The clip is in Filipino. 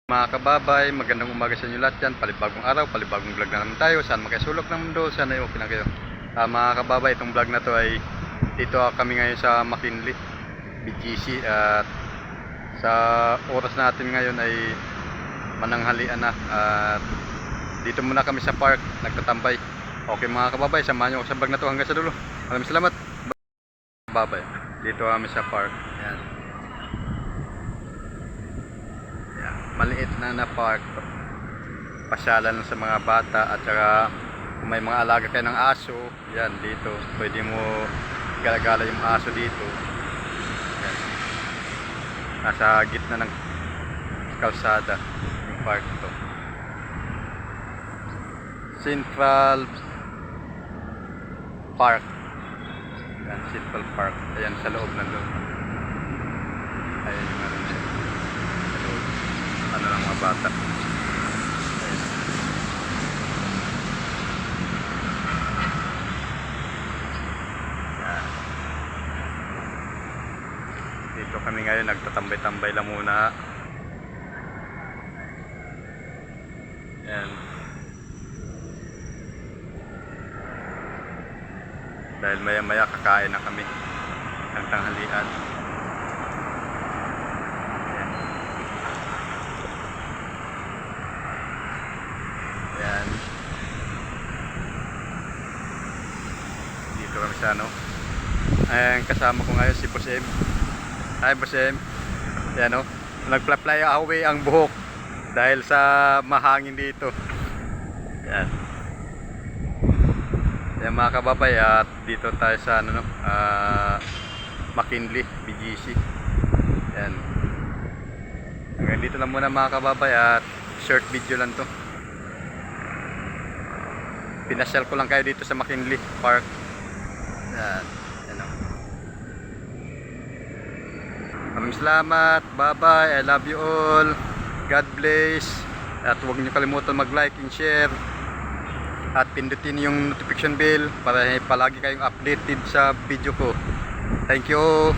Mga kababay, magandang umaga sa inyo lahat yan. Palibagong araw, palibagong vlog na naman tayo. Saan magkasulok ng mundo, sana ay okay lang kayo. Mga kababay, itong vlog na to ay dito kami ngayon sa McKinley, BGC. At sa oras natin ngayon ay mananghalian na. At dito muna kami sa park, nagtatambay. Okay mga kababay, samahan nyo ako sa vlog na to hanggang sa dulo. Maraming salamat. Kababay, dito kami sa park. Yan. Maliit na park, pasyalan sa mga bata at saka kung may mga alaga kayo ng aso, yan dito pwede mo gala-gala yung aso dito. Yan. Nasa gitna ng kalsada yung park to, Central Park. Yan, Central Park. Ayan sa loob ng loob. Ayan yung ano niya, ano ng mga bata. Ayan. Ayan. Dito kami ngayon nagtatambay-tambay lang muna. Ayan. Dahil maya-maya kakain na kami ng tanghalian. Yan. Dito kami sa ano. Ayan, kasama ko ngayon si Boss M. Hi Boss M. Yan o. Nagpla-fly away ang buhok dahil sa mahangin dito. Yan. Yan mga kababay, at dito tayo sa ano, McKinley, BGC. Yan. Hanggang dito lang muna mga kababay, at short video lang to. Pinasyal ko lang kayo dito sa McKinley Park. Yan. Yan o. Maraming salamat. Bye bye. I love you all. God bless. At huwag niyo kalimutan mag-like and share. At pindutin yung notification bell para palagi kayong updated sa video ko. Thank you.